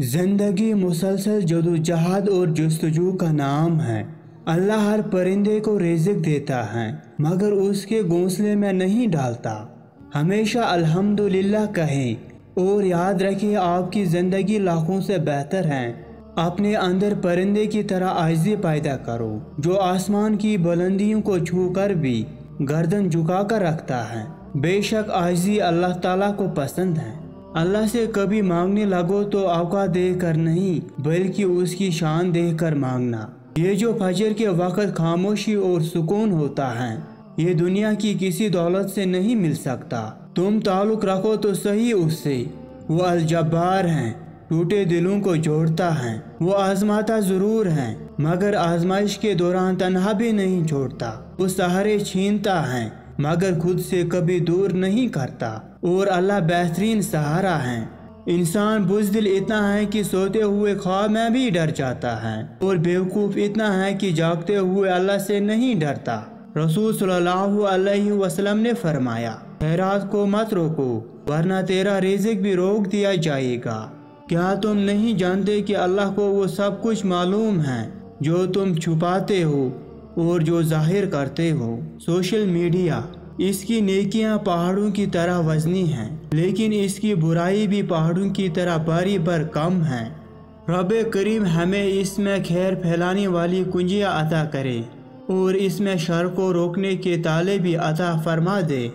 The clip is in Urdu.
زندگی مسلسل جدوجہد اور جستجو کا نام ہے۔ اللہ ہر پرندے کو رزق دیتا ہے مگر اس کے گھونسلے میں نہیں ڈالتا۔ ہمیشہ الحمدللہ کہیں اور یاد رکھیں آپ کی زندگی لاکھوں سے بہتر ہے۔ اپنے اندر پرندے کی طرح عاجزی پیدا کرو جو آسمان کی بلندیوں کو چھو کر بھی گردن جھکا کر رکھتا ہے۔ بے شک عاجزی اللہ تعالیٰ کو پسند ہے۔ اللہ سے کبھی مانگنے لگو تو اوقات دیکھ کر نہیں بلکہ اس کی شان دیکھ کر مانگنا۔ یہ جو فجر کے وقت خاموشی اور سکون ہوتا ہے یہ دنیا کی کسی دولت سے نہیں مل سکتا۔ تم تعلق رکھو تو صحیح اس سے، وہ الجبار ہیں، ٹوٹے دلوں کو جوڑتا ہے۔ وہ آزماتا ضرور ہے مگر آزمائش کے دوران تنہا بھی نہیں چھوڑتا۔ وہ سہارے چھینتا ہے مگر خود سے کبھی دور نہیں کرتا، اور اللہ بہترین سہارا ہے۔ انسان بزدل اتنا ہے کہ سوتے ہوئے خواب میں بھی ڈر جاتا ہے، اور بیوقوف اتنا ہے کہ جاگتے ہوئے اللہ سے نہیں ڈرتا۔ رسول صلی اللہ علیہ وسلم نے فرمایا، خیرات کو مت روکو ورنہ تیرا رزق بھی روک دیا جائے گا۔ کیا تم نہیں جانتے کہ اللہ کو وہ سب کچھ معلوم ہے جو تم چھپاتے ہو اور جو ظاہر کرتے ہو؟ سوشل میڈیا، اس کی نیکیاں پہاڑوں کی طرح وزنی ہیں لیکن اس کی برائی بھی پہاڑوں کی طرح باری بار کم ہے۔ رب کریم ہمیں اس میں خیر پھیلانے والی کنجیاں عطا کرے اور اس میں شر کو روکنے کے تالے بھی عطا فرما دے۔